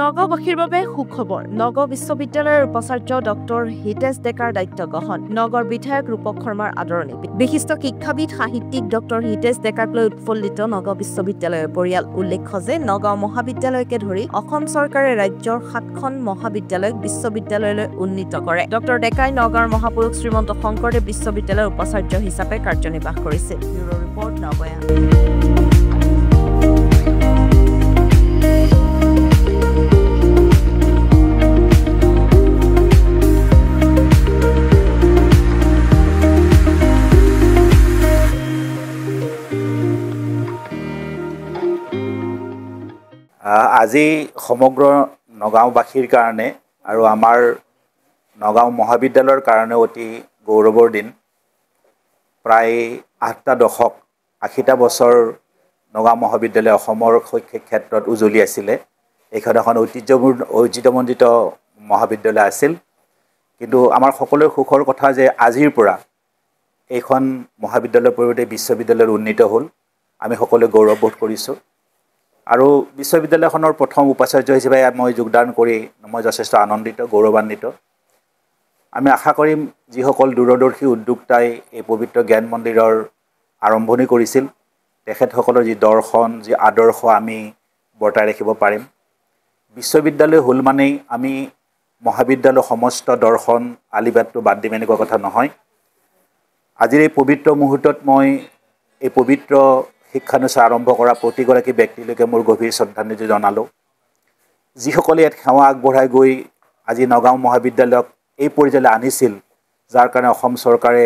নগাঁওবাসীৰ বাবে সুখবৰ নগাঁও বিশ্ববিদ্যালয়ৰ উপাচাৰ্য ডক্টৰ হিতেশ ডেকাৰ দায়িত্ব গ্ৰহণ নগৰ বিধায়ক ৰূপক শৰ্মাৰ আদৰণি বিশিষ্ট শিক্ষাবিদ সাহিত্যিক ডক্টৰ হিতেশ ডেকাক লৈ উৎফুল্লিত নগাঁও বিশ্ববিদ্যালয়ৰ পৰিয়াল উল্লেখ্য যে নগাঁও মহাবিদ্যালয়কে ধৰি অসম চৰকাৰে ৰাজ্যৰ 7খন মহাবিদ্যালয়ক বিশ্ববিদ্যালয়লৈ উন্নীত কৰে ডক্টৰ ডেকাই নগাঁৱৰ মহাপুৰুষ শ্ৰীমন্ত শংকৰদেৱ বিশ্ববিদ্যালয়ৰ উপাচাৰ্য হিচাপে কাৰ্যনিৰ্বাহ কৰিছিল ব্যুৰ' ৰিপৰ্ট নগয়া আজি সমগ্ৰ নগাঁওবাসীৰ কাৰণে আৰু আমাৰ নগাঁও মহাবিদ্যালয়ৰ কাৰণে অতি গৌৰৱৰ দিন প্ৰায় 8টা দশক 80টা বছৰ নগাঁও মহাবিদ্যালয় অসমৰ শৈক্ষিক ক্ষেত্ৰত উজলি আছিলে এইখন এখন ঐতিহ্যমণ্ডিত মহাবিদ্যালয় আছিল কিন্তু আমাৰ সকলোৰে সুখৰ কথা যে আজিৰ পৰা এইখন মহাবিদ্যালয়ৰ পৰিৱৰ্তে বিশ্ববিদ্যালয়ত উন্নীত হ'ল আমি সকলোৱে গৌৰৱবোধ কৰিছোঁ আৰু বিশ্ববিদ্যালয়খনৰ প্ৰথম উপাচাৰ্য হিচাপে মই যোগদান কৰি মই যথেষ্ট আনন্দিত গৌৰৱান্বিত আমি আশা কৰিম যিসকল দূৰদৰ্শী উদ্যোক্তাই এই পবিত্ৰ জ্ঞান মন্দিৰৰ আৰম্ভণি কৰিছিল তেখেতসকলৰ যি দৰ্শন যি আদৰ্শ আমি বৰ্তাই ৰাখিব পাৰিম বিশ্ববিদ্যালয় হ'ল মানেই আমি মহাবিদ্যালয় সমস্ত দৰ্শন আলিবাটটো বাদ দিম এনেকুৱা কথা নহয় আজিৰ এই পবিত্ৰ মুহূৰ্তত মই এই পবিত্ৰ শিক্ষানুষ্ঠান আৰম্ভ কৰা প্ৰতিগৰাকী ব্যক্তিলৈকে মোৰ গভীৰ শ্ৰদ্ধাঞ্জলি জনালোঁ যিসকলে ইয়াত সেৱা আগবঢ়াই গৈ আজি নগাঁও মহাবিদ্যালয়ক এই পৰ্যায়লৈ আনিছিল যাৰ কাৰণে অসম চৰকাৰে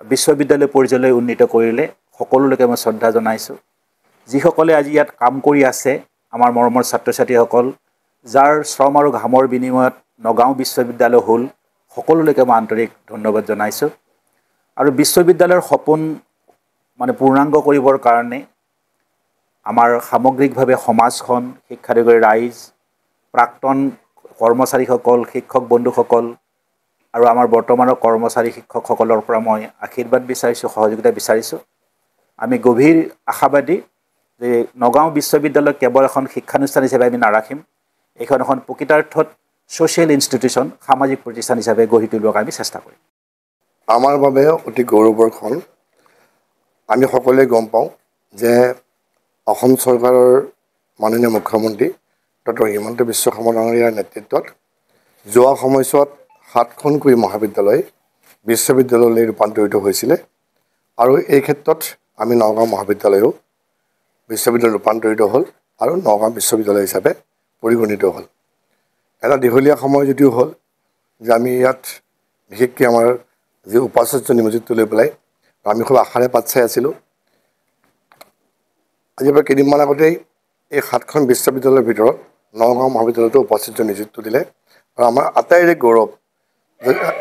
বিশ্ববিদ্যালয় পৰ্যায়লৈ উন্নীত কৰিলে সকলোলৈকে মই শ্ৰদ্ধা জনাইছোঁ যিসকলে আজি ইয়াত কাম কৰি আছে আমাৰ মৰমৰ ছাত্ৰ ছাত্ৰীসকল যাৰ শ্ৰম আৰু ঘামৰ বিনিময়ত নগাঁও বিশ্ববিদ্যালয় হ'ল সকলোলৈকে মই আন্তৰিক ধন্যবাদ জনাইছোঁ আৰু বিশ্ববিদ্যালয়ৰ সপোন মানে পূৰ্ণাংগ কৰিবৰ কাৰণে আমাৰ সামগ্ৰিকভাৱে সমাজখন শিক্ষাৰ্থী ৰাইজ প্ৰাক্তন কৰ্মচাৰীসকল শিক্ষক বন্ধুসকল আৰু আমাৰ বৰ্তমানৰ কৰ্মচাৰী শিক্ষকসকলৰ পৰা মই আশীৰ্বাদ বিচাৰিছোঁ সহযোগিতা বিচাৰিছোঁ আমি গভীৰ আশাবাদী যে নগাঁও বিশ্ববিদ্যালয় কেৱল এখন শিক্ষানুষ্ঠান হিচাপে আমি নাৰাখিম এইখন এখন প্ৰকৃতাৰ্থত ছ'চিয়েল ইনষ্টিটিউশ্যন সামাজিক প্ৰতিষ্ঠান হিচাপে গঢ়ি তুলিবৰ আমি চেষ্টা কৰিম আমাৰ বাবে অতি গৌৰৱৰ ক্ষণ আমি সকলোৱে গম পাওঁ যে অসম চৰকাৰৰ মাননীয় মুখ্যমন্ত্ৰী ডক্টৰ হিমন্ত বিশ্ব শৰ্মা ডাঙৰীয়াৰ নেতৃত্বত যোৱা সময়ছোৱাত 7খনকৈ মহাবিদ্যালয় বিশ্ববিদ্যালয়লৈ ৰূপান্তৰিত হৈছিলে আৰু এই ক্ষেত্ৰত আমি নগাঁও মহাবিদ্যালয়ো বিশ্ববিদ্যালয় ৰূপান্তৰিত হ'ল আৰু নগাঁও বিশ্ববিদ্যালয় হিচাপে পৰিগণিত হ'ল এটা দীঘলীয়া সময় যদিও হ'ল যে আমি ইয়াত বিশেষকৈ আমাৰ যি উপাচাৰ্য নিয়োজিত লৈ পেলাই আমি খুব আশাৰে পাত চাই আছিলোঁ আজিৰ পৰা কেইদিনমান আগতেই এই 7খন বিশ্ববিদ্যালয়ৰ ভিতৰত নগাঁও মহাবিদ্যালয়তো উপাচাৰ্য নিযুক্ত দিলে আৰু আমাৰ আটাইৰে গৌৰৱ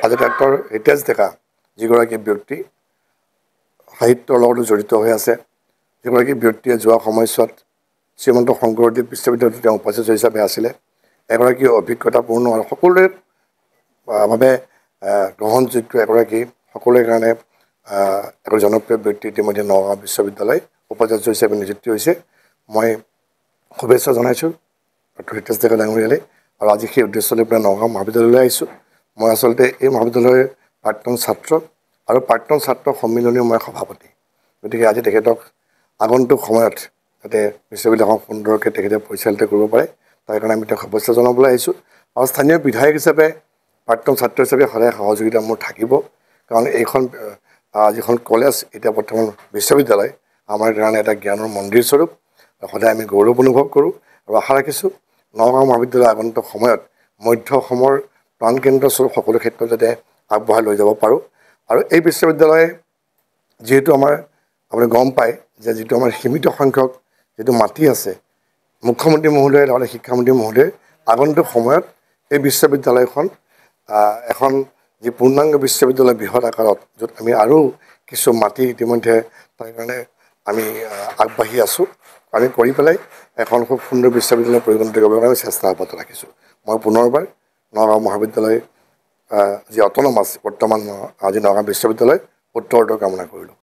আজি ডক্টৰ হিতেশ ডেকা যিগৰাকী ব্যক্তি সাহিত্যৰ লগতো জড়িত হৈ আছে যিগৰাকী ব্যক্তিয়ে যোৱা সময়ছোৱাত শ্ৰীমন্ত শংকৰদেৱ বিশ্ববিদ্যালয়ত তেওঁ উপাচাৰ্য হিচাপে আছিলে এগৰাকী অভিজ্ঞতাপূৰ্ণ আৰু সকলোৰে বাবে গ্ৰহণযোগ্য এগৰাকী সকলোৰে কাৰণে এগৰাকী জনপ্ৰিয় ব্যক্তি ইতিমধ্যে নগাঁও বিশ্ববিদ্যালয় উপাচাৰ্য হিচাপে নিযুক্তি হৈছে মই শুভেচ্ছা জনাইছোঁ ডক্টৰ হিতেশ ডেকা ডাঙৰীয়ালৈ আৰু আজি সেই উদ্দেশ্য লৈ পেলাই নগাঁও মহাবিদ্যালয়লৈ আহিছোঁ মই আচলতে এই মহাবিদ্যালয়ৰ প্ৰাক্তন ছাত্ৰ আৰু প্ৰাক্তন ছাত্ৰ সন্মিলনীৰ মই সভাপতি গতিকে আজি তেখেতক আগন্তুক সময়ত যাতে বিশ্ববিদ্যালয়খন সুন্দৰকৈ তেখেতে পৰিচালিত কৰিব পাৰে তাৰ কাৰণে আমি তেওঁক শুভেচ্ছা জনাবলৈ আহিছোঁ আৰু স্থানীয় বিধায়ক হিচাপে প্ৰাক্তন ছাত্ৰ হিচাপে সদায় সহযোগিতা মোৰ থাকিব কাৰণ এইখন যিখন কলেজ এতিয়া বৰ্তমান বিশ্ববিদ্যালয় আমাৰ কাৰণে এটা জ্ঞানৰ মন্দিৰ স্বৰূপ সদায় আমি গৌৰৱ অনুভৱ কৰোঁ আৰু আশা ৰাখিছোঁ নগাঁও মহাবিদ্যালয় আগন্তুক সময়ত মধ্য অসমৰ প্ৰাণকেন্দ্ৰ স্বৰূপ সকলো ক্ষেত্ৰত যাতে আগবঢ়াই লৈ যাব পাৰোঁ আৰু এই বিশ্ববিদ্যালয়ে যিহেতু আমাৰ আপুনি গম পায় যে যিটো আমাৰ সীমিত সংখ্যক যিটো মাটি আছে মুখ্যমন্ত্ৰী মহোদয়ে লগতে শিক্ষামন্ত্ৰী মহোদয়ে আগন্তুক সময়ত এই বিশ্ববিদ্যালয়খন এখন যি পূৰ্ণাংগ বিশ্ববিদ্যালয় বৃহৎ আকাৰত য'ত আমি আৰু কিছু মাটি ইতিমধ্যে তাৰ কাৰণে আমি আগবাঢ়ি আছোঁ আমি কৰি পেলাই এখন খুব সুন্দৰ বিশ্ববিদ্যালয় পৰিগণিত কৰিবৰ কাৰণে চেষ্টা অব্যাহত ৰাখিছোঁ মই পুনৰবাৰ নগাঁও মহাবিদ্যালয় যি অট'নমাছ বৰ্তমান আজি নগাঁও বিশ্ববিদ্যালয় উত্তৰটো কামনা কৰিলোঁ